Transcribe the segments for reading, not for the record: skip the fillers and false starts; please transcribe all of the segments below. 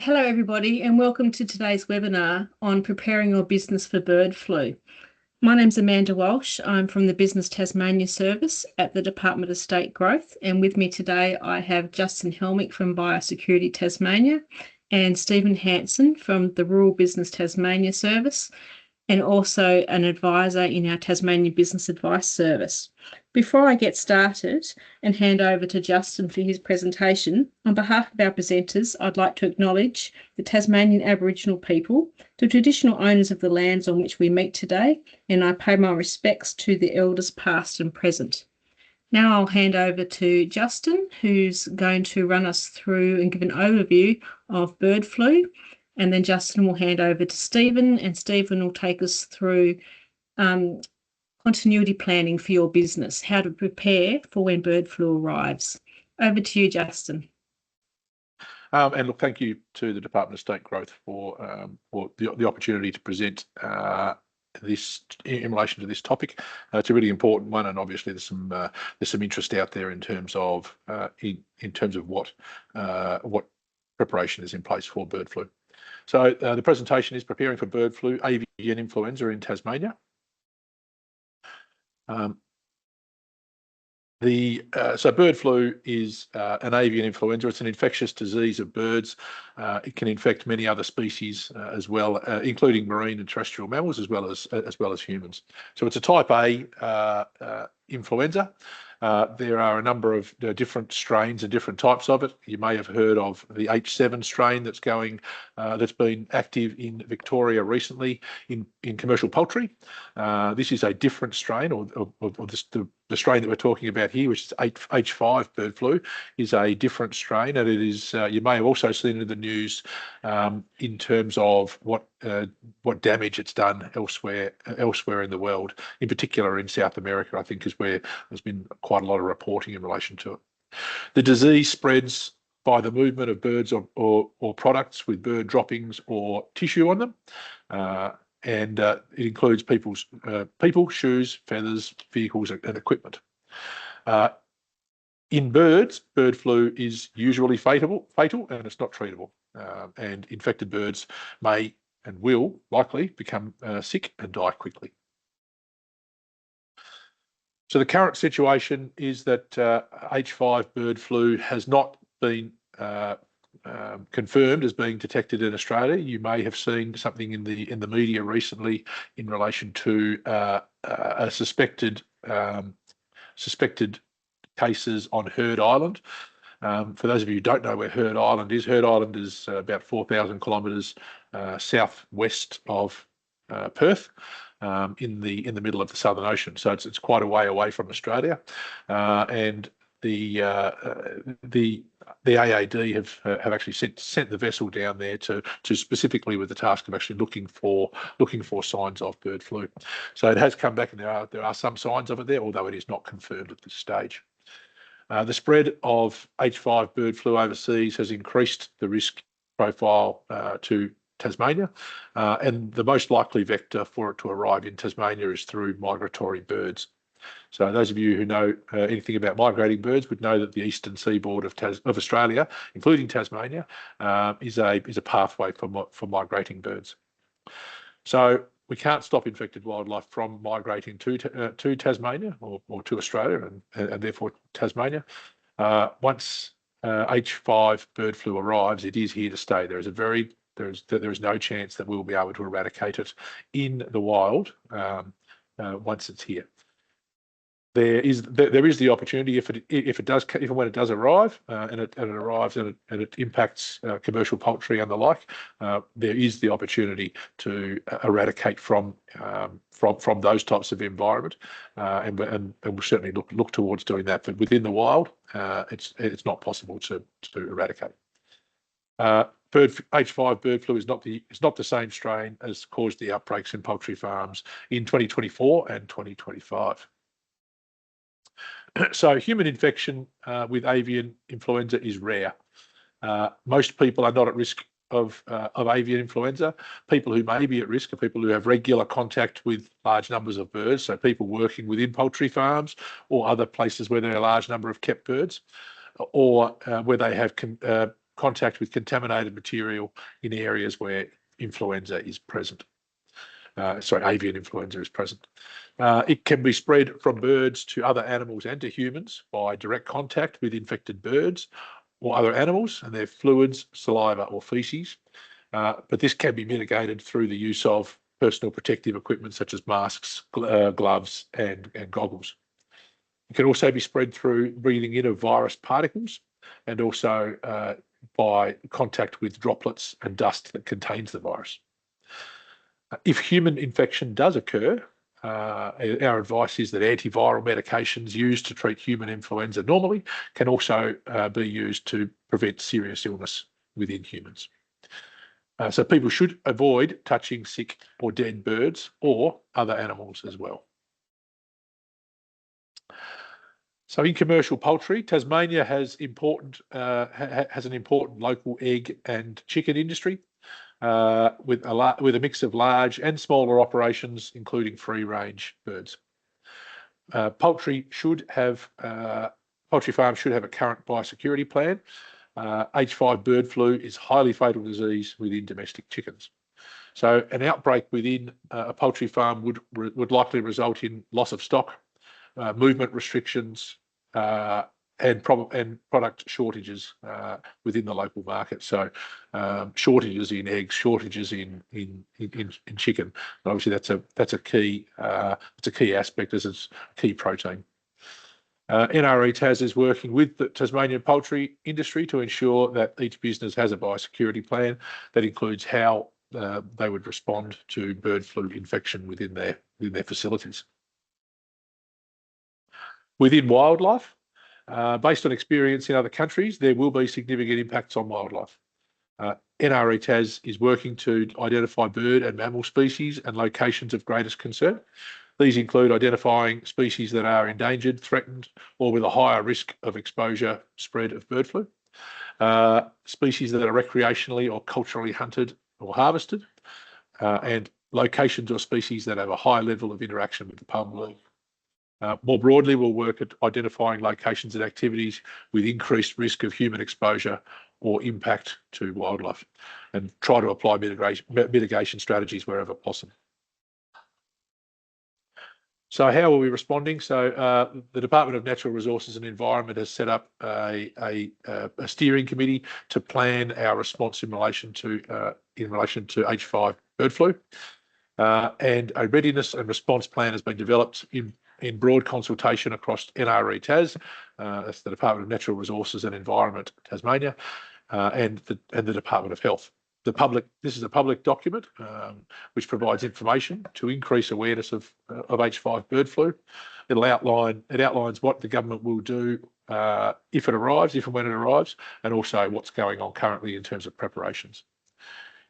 Hello, everybody, and welcome to today's webinar on preparing your business for bird flu. My name's Amanda Walsh. I'm from the Business Tasmania service at the Department of State Growth, and with me today I have Justin Helmick from Biosecurity Tasmania and Stephen Hansen from the Rural Business Tasmania service, and also an advisor in our Tasmanian Business Advice Service. Before I get started and hand over to Justin for his presentation, on behalf of our presenters, I'd like to acknowledge the Tasmanian Aboriginal people, the traditional owners of the lands on which we meet today, and I pay my respects to the elders past and present. Now I'll hand over to Justin, who's going to run us through and give an overview of bird flu. And then Justin will hand over to Stephen, and Stephen will take us through continuity planning for your business, how to prepare for when bird flu arrives. Over to you, Justin. And look, thank you to the Department of State Growth for the opportunity to present this in relation to this topic. It's a really important one, and obviously there's some interest out there in terms of what preparation is in place for bird flu. So the presentation is preparing for bird flu, avian influenza in Tasmania. So bird flu is an avian influenza. It's an infectious disease of birds. It can infect many other species as well, including marine and terrestrial mammals, as well as humans. So it's a type A influenza. There are a number of different strains and different types of it. You may have heard of the H7 strain that's been active in Victoria recently in commercial poultry. This is a different strain, or the strain that we're talking about here, which is H5 bird flu, is a different strain, and it is. You may have also seen in the news in terms of what damage it's done elsewhere in the world, in particular in South America. I think is where there's been quite a lot of reporting in relation to it. The disease spreads by the movement of birds or products with bird droppings or tissue on them. And it includes people, shoes, feathers, vehicles, and equipment. In birds, bird flu is usually fatal, and it's not treatable. And infected birds may and will likely become sick and die quickly. So the current situation is that H5 bird flu has not been confirmed as being detected in Australia. You may have seen something in the media recently in relation to a suspected cases on Heard Island. For those of you who don't know where Heard Island is about 4,000 kilometres southwest of Perth, in the middle of the Southern Ocean. So it's quite a way away from Australia, and the AAD have actually sent the vessel down there to specifically with the task of actually looking for signs of bird flu. So it has come back, and there are some signs of it there, although it is not confirmed at this stage. The spread of H5 bird flu overseas has increased the risk profile to Tasmania, and the most likely vector for it to arrive in Tasmania is through migratory birds. So those of you who know anything about migrating birds would know that the eastern seaboard of Australia, including Tasmania, is a pathway for migrating birds. So we can't stop infected wildlife from migrating to Tasmania or to Australia and therefore Tasmania. Once H5 bird flu arrives, it is here to stay. There is no chance that we'll be able to eradicate it in the wild once it's here. There is the opportunity if and when it does arrive, and it arrives and it impacts commercial poultry and the like, there is the opportunity to eradicate from those types of environment, and we'll certainly look towards doing that. But within the wild, it's not possible to eradicate. H5 bird flu is not the same strain as caused the outbreaks in poultry farms in 2024 and 2025. So human infection with avian influenza is rare. Most people are not at risk of avian influenza. People who may be at risk are people who have regular contact with large numbers of birds, so people working within poultry farms or other places where there are a large number of kept birds, or where they have contact with contaminated material in areas where influenza is present. Avian influenza is present. It can be spread from birds to other animals and to humans by direct contact with infected birds or other animals and their fluids, saliva or feces. But this can be mitigated through the use of personal protective equipment such as masks, gloves and goggles. It can also be spread through breathing in of virus particles and also by contact with droplets and dust that contains the virus. If human infection does occur, our advice is that antiviral medications used to treat human influenza normally can also be used to prevent serious illness within humans. So people should avoid touching sick or dead birds or other animals as well. So in commercial poultry, Tasmania has an important local egg and chicken industry with a mix of large and smaller operations, including free-range birds. Poultry farms should have a current biosecurity plan. H5 bird flu is a highly fatal disease within domestic chickens. So an outbreak within a poultry farm would likely result in loss of stock, movement restrictions, and product shortages within the local market. So shortages in eggs, shortages in chicken. And obviously, that's a key aspect as it's key protein. NRE Tas is working with the Tasmanian poultry industry to ensure that each business has a biosecurity plan that includes how they would respond to bird flu infection within their facilities. Within wildlife, based on experience in other countries, there will be significant impacts on wildlife. NRE Tas is working to identify bird and mammal species and locations of greatest concern. These include identifying species that are endangered, threatened, or with a higher risk of exposure, spread of bird flu, species that are recreationally or culturally hunted or harvested, and locations or species that have a high level of interaction with the public. More broadly, we'll work at identifying locations and activities with increased risk of human exposure or impact to wildlife and try to apply mitigation strategies wherever possible. So how are we responding? So the Department of Natural Resources and Environment has set up a steering committee to plan our response in relation to H5 bird flu, and a readiness and response plan has been developed in broad consultation across NRE Tas, that's the Department of Natural Resources and Environment Tasmania, and the Department of Health. This is a public document which provides information to increase awareness of H5 bird flu. It outlines what the government will do if and when it arrives, and also what's going on currently in terms of preparations.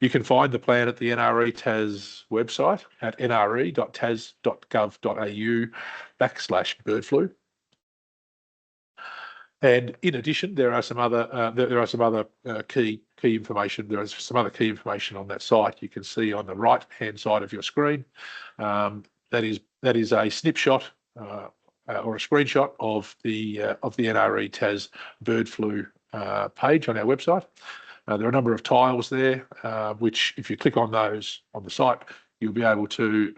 You can find the plan at the NRE Tas website at nre.tas.gov.au/bird flu. And in addition, there are some other key information. There is some other key information on that site. You can see on the right-hand side of your screen. That is a snapshot or a screenshot of the NRE Tas bird flu page on our website. There are a number of tiles there, which if you click on those on the site, you'll be able to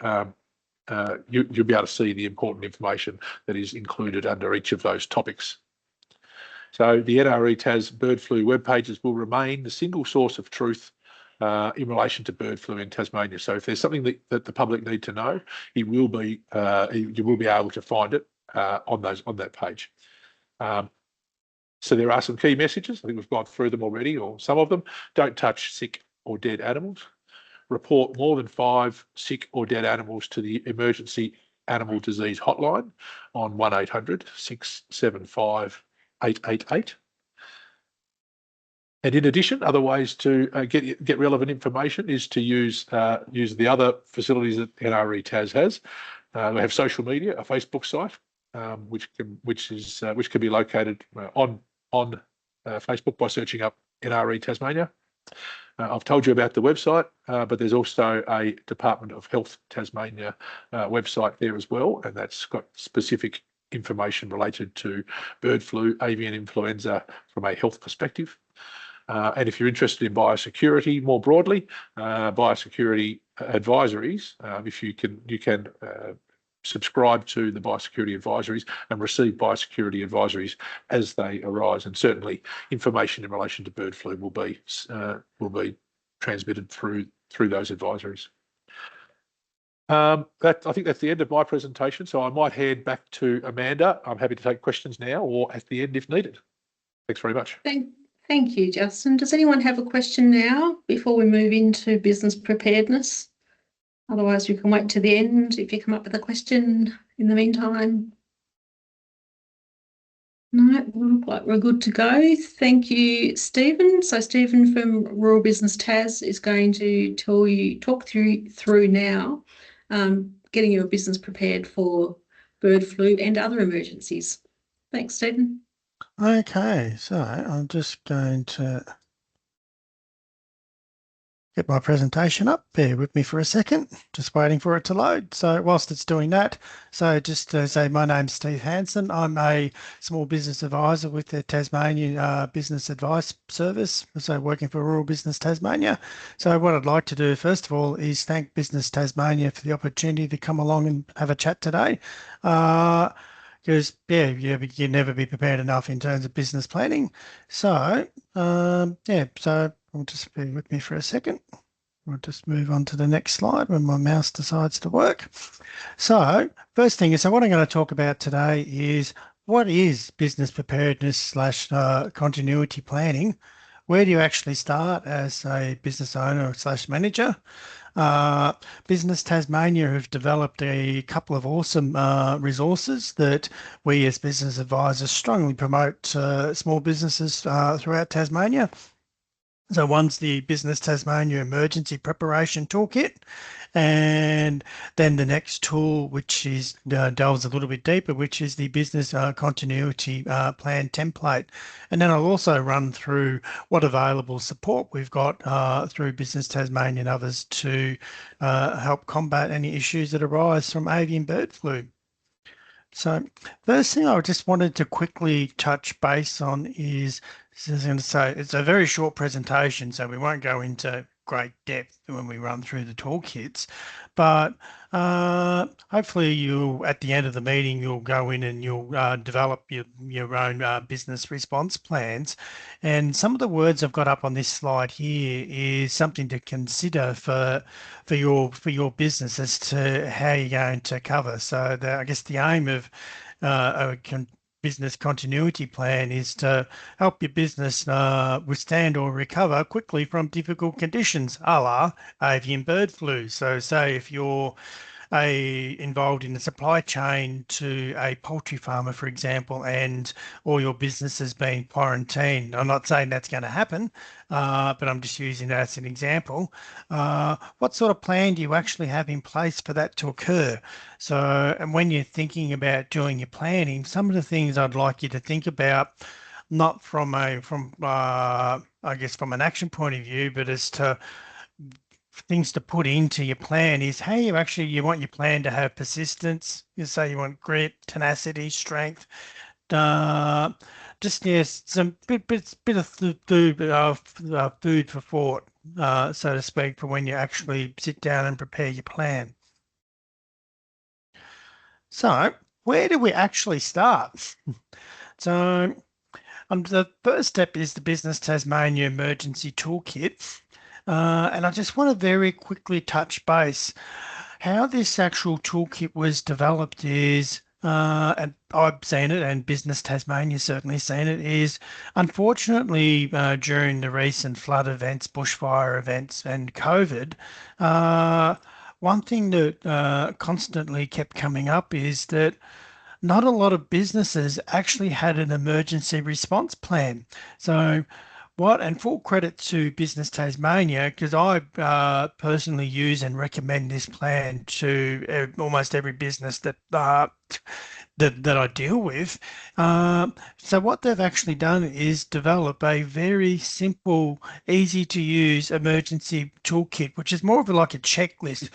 see the important information that is included under each of those topics. So the NRE Tas bird flu web pages will remain the single source of truth in relation to bird flu in Tasmania. So if there's something that the public need to know, you will be able to find it on that page. So there are some key messages. I think we've gone through them already, or some of them. Don't touch sick or dead animals. Report more than 5 sick or dead animals to the Emergency Animal Disease Hotline on 1800 675 888. And in addition, other ways to get relevant information is to use the other facilities that NRE Tas has. We have social media, a Facebook site, which can be located on Facebook by searching up NRE Tasmania. I've told you about the website, but there's also a Department of Health Tasmania website there as well, and that's got specific information related to bird flu, avian influenza from a health perspective. And if you're interested in biosecurity more broadly, biosecurity advisories, if you can subscribe to the biosecurity advisories and receive biosecurity advisories as they arise. And certainly information in relation to bird flu will be transmitted through those advisories. I think that's the end of my presentation. So I might hand back to Amanda. I'm happy to take questions now or at the end if needed. Thanks very much. Thank you, Justin. Does anyone have a question now before we move into business preparedness? Otherwise, we can wait to the end if you come up with a question in the meantime. No, we look like we're good to go. Thank you, Stephen. So Stephen from Rural Business Tas is going to talk through now, getting your business prepared for bird flu and other emergencies. Thanks, Stephen. Okay, so I'm just going to get my presentation up. Bear with me for a second, just waiting for it to load. So whilst it's doing that, so just to say my name's Steve Hansen. I'm a small business advisor with the Tasmanian Business Advice Service, so working for Rural Business Tasmania. So what I'd like to do first of all is thank Business Tasmania for the opportunity to come along and have a chat today. Because you never be prepared enough in terms of business planning. So so I'll just bear with me for a second. We'll just move on to the next slide when my mouse decides to work. So first thing is, so what I'm going to talk about today is what is business preparedness / continuity planning? Where do you actually start as a business owner / manager? Business Tasmania have developed a couple of awesome resources that we as business advisors strongly promote small businesses throughout Tasmania. So one's the Business Tasmania Emergency Preparation Toolkit, and then the next tool, which is delves a little bit deeper, which is the Business Continuity Plan Template. And then I'll also run through what available support we've got through Business Tasmania and others to help combat any issues that arise from avian bird flu. So first thing I just wanted to quickly touch base on is, I was going to say, it's a very short presentation, so we won't go into great depth when we run through the toolkits, but hopefully you'll, at the end of the meeting, you'll go in and you'll develop your own business response plans. And some of the words I've got up on this slide here is something to consider for your business as to how you're going to cover. So I guess the aim of business continuity plan is to help your business withstand or recover quickly from difficult conditions, a la avian bird flu. So say if you're involved in the supply chain to a poultry farmer, for example, and all your business has been quarantined. I'm not saying that's going to happen, but I'm just using that as an example. What sort of plan do you actually have in place for that to occur? So, and when you're thinking about doing your planning, some of the things I'd like you to think about, not from I guess from an action point of view, but as to things to put into your plan is how you want your plan to have persistence. You say you want grit, tenacity, strength. Just some bit of food for thought, so to speak, for when you actually sit down and prepare your plan. So where do we actually start? So the first step is the Business Tasmania Emergency Toolkit. And I just want to very quickly touch base. How this actual toolkit was developed is, and I've seen it, and Business Tasmania certainly seen it, is unfortunately during the recent flood events, bushfire events, and COVID, one thing that constantly kept coming up is that not a lot of businesses actually had an emergency response plan. So and full credit to Business Tasmania, because I personally use and recommend this plan to almost every business that I deal with. So what they've actually done is develop a very simple, easy to use emergency toolkit, which is more of like a checklist.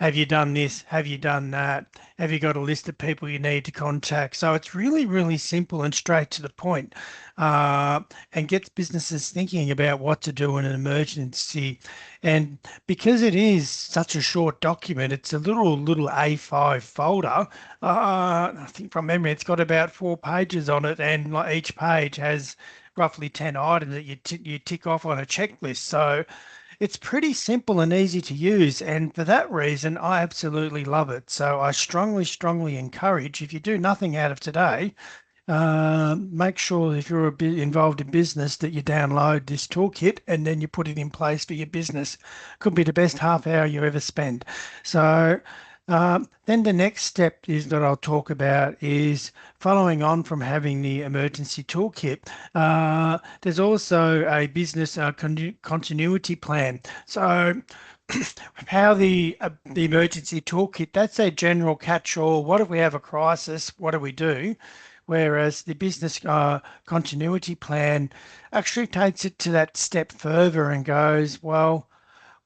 Have you done this? Have you done that? Have you got a list of people you need to contact? So it's really, really simple and straight to the point, uh, and gets businesses thinking about what to do in an emergency. And because it is such a short document, it's a little A5 folder. I think from memory, it's got about 4 pages on it, and like each page has roughly 10 items that you tick off on a checklist. So it's pretty simple and easy to use, and for that reason, I absolutely love it. So I strongly, strongly encourage, if you do nothing out of today, make sure if you're a bit involved in business that you download this toolkit and then you put it in place for your business. Could be the best half hour you ever spend. So then the next step is that I'll talk about is following on from having the emergency toolkit. There's also a business continuity plan. So how the emergency toolkit, that's a general catch-all. What if we have a crisis? What do we do? Whereas the business continuity plan actually takes it to that step further and goes, well,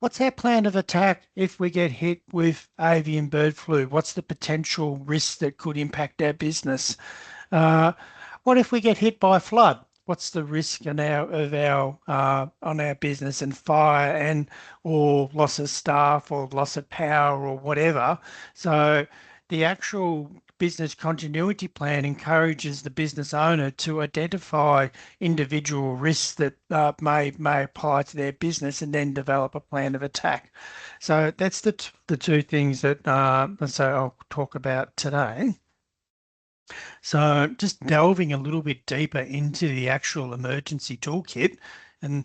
what's our plan of attack if we get hit with avian bird flu? What's the potential risks that could impact our business? Uh, what if we get hit by flood? What's the risk on our business and fire and or loss of staff or loss of power or whatever? So the actual business continuity plan encourages the business owner to identify individual risks that may apply to their business and then develop a plan of attack. So that's the two things that so I'll talk about today. So just delving a little bit deeper into the actual emergency toolkit. And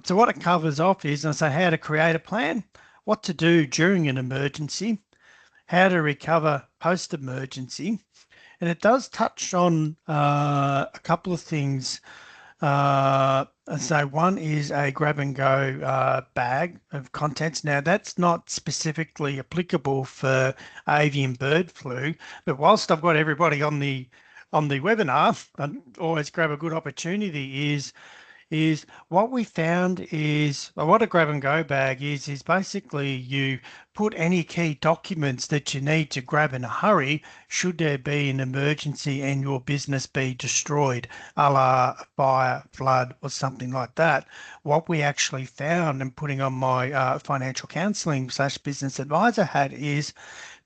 so what it covers off is, I say, how to create a plan, what to do during an emergency, how to recover post-emergency. And it does touch on a couple of things. So one is a grab and go bag of contents. Now that's not specifically applicable for avian bird flu, but whilst I've got everybody on the webinar, I always grab a good opportunity is what we found is what a grab and go bag is basically you put any key documents that you need to grab in a hurry should there be an emergency and your business be destroyed, a la fire, flood, or something like that. What we actually found, and putting on my financial counselling / business advisor hat, is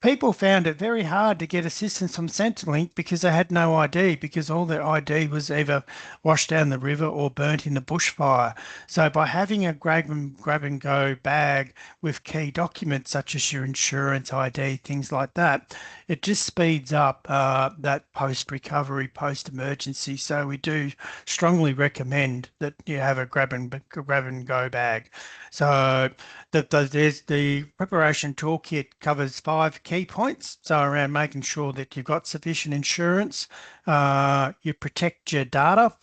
people found it very hard to get assistance from Centrelink because they had no ID, because all their ID was either washed down the river or burnt in the bushfire. So by having a grab and go bag with key documents such as your insurance, ID, things like that, it just speeds up that post-recovery, post-emergency. So we do strongly recommend that you have a grab and go bag. So there's the preparation toolkit covers 5 key points. So around making sure that you've got sufficient insurance, you protect your data,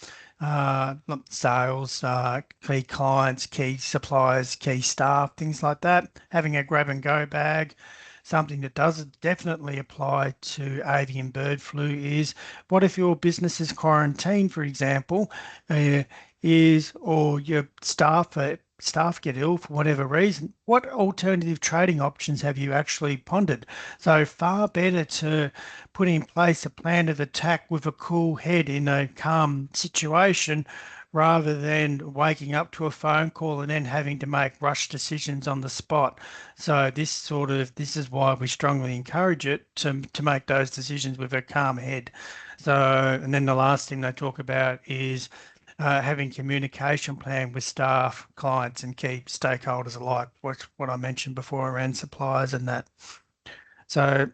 sales, key clients, key suppliers, key staff, things like that. Having a grab and go bag. Something that does definitely apply to avian bird flu is what if your business is quarantined, for example, or your staff get ill for whatever reason, what alternative trading options have you actually pondered? So far better to put in place a plan of attack with a cool head in a calm situation rather than waking up to a phone call and then having to make rush decisions on the spot. So this is why we strongly encourage it to make those decisions with a calm head. So, and then the last thing they talk about is having communication plan with staff, clients, and key stakeholders alike, what I mentioned before around suppliers and that. So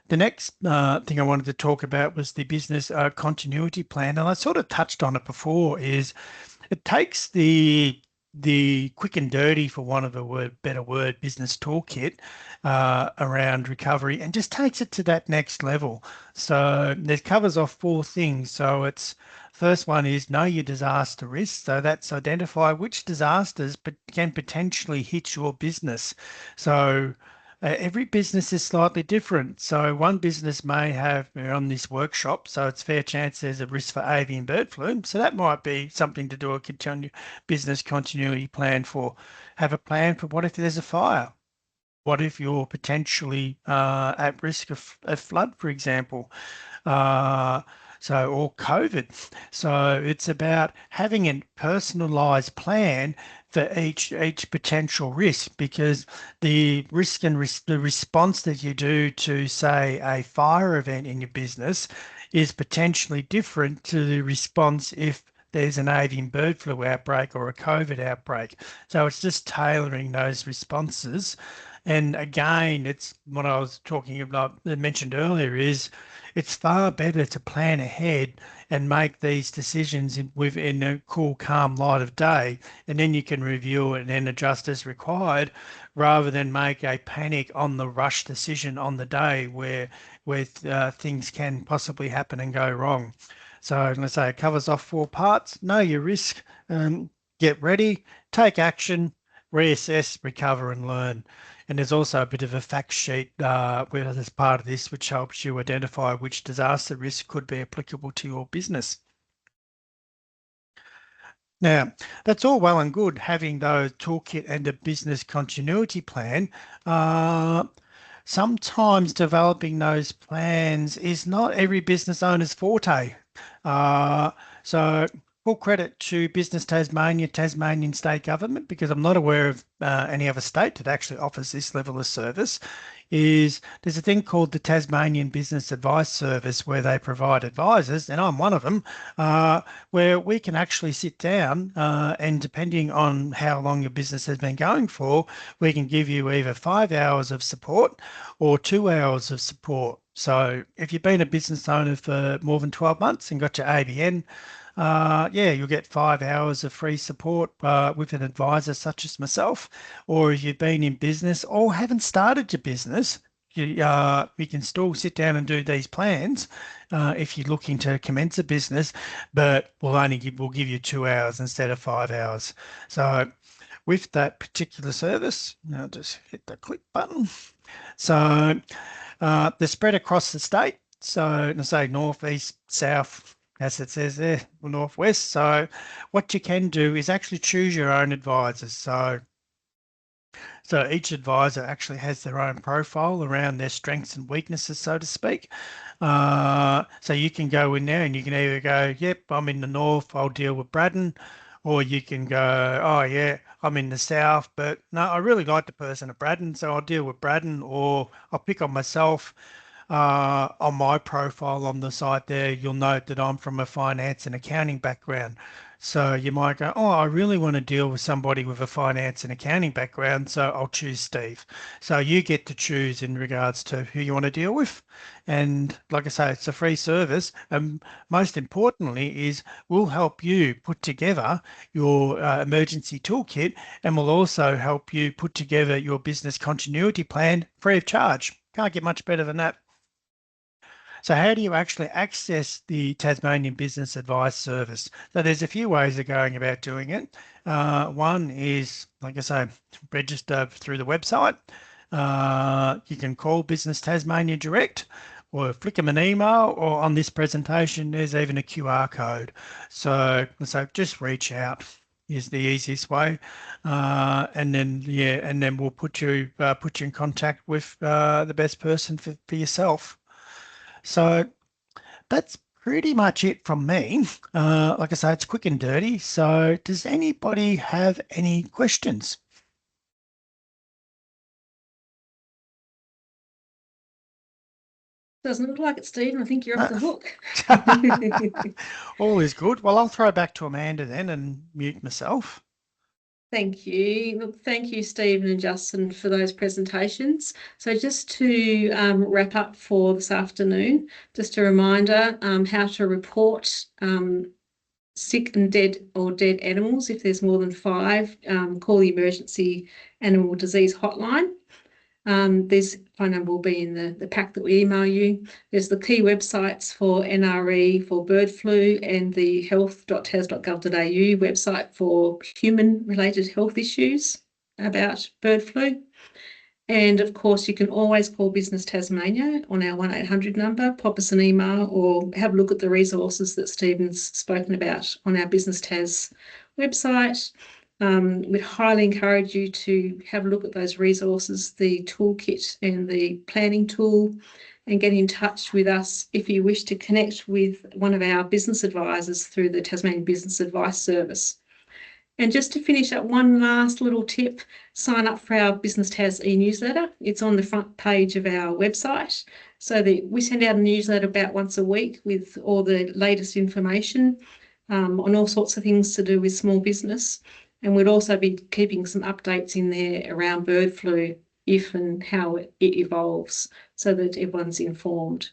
the next thing I wanted to talk about was the business continuity plan, and I sort of touched on it before. Is it takes the quick and dirty, for want of a better word, business toolkit around recovery and just takes it to that next level. So it covers off 4 things. So it's first one is know your disaster risks. So that's identify which disasters can potentially hit your business. So every business is slightly different. So one business may have, we're on this workshop, so it's fair chance there's a risk for avian bird flu. So that might be something to do a business continuity plan for. Have a plan for what if there's a fire? What if you're potentially at risk of flood, for example? Or COVID. So it's about having a personalized plan for each potential risk, because the risk and the response that you do to, say, a fire event in your business is potentially different to the response if there's an avian bird flu outbreak or a COVID outbreak. So it's just tailoring those responses. And again, it's what I was talking about, mentioned earlier, is it's far better to plan ahead and make these decisions within a cool, calm light of day, and then you can review it and then adjust as required, rather than make a panic on the rush decision on the day where things can possibly happen and go wrong. So let's say it covers off 4 parts: know your risk, get ready, take action, reassess, recover, and learn. And there's also a bit of a fact sheet as part of this, which helps you identify which disaster risk could be applicable to your business. Now, that's all well and good, having those toolkit and a business continuity plan. Sometimes developing those plans is not every business owner's forte. So full credit to Business Tasmania, Tasmanian state government, because I'm not aware of any other state that actually offers this level of service. There's a thing called the Tasmanian Business Advice Service, where they provide advisors, and I'm one of them, where we can actually sit down and, depending on how long your business has been going for, we can give you either 5 hours of support or 2 hours of support. So if you've been a business owner for more than 12 months and got your ABN, you'll get 5 hours of free support with an advisor such as myself. Or if you've been in business or haven't started your business, you can still sit down and do these plans if you're looking to commence a business, but we'll give you 2 hours instead of 5 hours. So with that particular service, I'll just hit the click button. So they're spread across the state. So let's say north, east, south, as it says there, northwest. So what you can do is actually choose your own advisors. So each advisor actually has their own profile around their strengths and weaknesses, so to speak. So you can go in there and you can either go, yep, I'm in the north, I'll deal with Braddon. Or you can go, oh yeah, I'm in the south, but no, I really like the person at Braddon, so I'll deal with Braddon. Or I'll pick on myself. On my profile on the site there, you'll note that I'm from a finance and accounting background. So you might go, oh, I really want to deal with somebody with a finance and accounting background, so I'll choose Steve. So you get to choose in regards to who you want to deal with. And like I say, it's a free service. And most importantly is we'll help you put together your emergency toolkit, and we'll also help you put together your business continuity plan free of charge. Can't get much better than that. So how do you actually access the Tasmanian Business Advice Service? So there's a few ways of going about doing it. One is, like I say, register through the website. You can call Business Tasmania direct, or flick them an email, or on this presentation, there's even a QR code. So just reach out is the easiest way, and then we'll put you in contact with the best person for yourself. So that's pretty much it from me. Like I say, it's quick and dirty. So does anybody have any questions? Doesn't look like it, Stephen. I think you're off the hook. All is good. Well, I'll throw back to Amanda then and mute myself. Thank you. Look, thank you, Stephen and Justin, for those presentations. So just to wrap up for this afternoon, just a reminder how to report sick and dead animals. If there's more than 5, call the emergency animal disease hotline. This phone number will be in the pack that we email you. There's the key websites for NRE for bird flu, and the health.tas.gov.au website for human-related health issues about bird flu. And of course, you can always call Business Tasmania on our 1800 number, pop us an email, or have a look at the resources that Stephen's spoken about on our Business Tas website. We'd highly encourage you to have a look at those resources, the toolkit and the planning tool, and get in touch with us if you wish to connect with one of our business advisors through the Tasmanian Business Advice Service. And just to finish up, one last little tip, sign up for our Business Tas e-newsletter. It's on the front page of our website. So that we send out a newsletter about once a week with all the latest information on all sorts of things to do with small business. And we'd also be keeping some updates in there around bird flu, if and how it evolves, so that everyone's informed.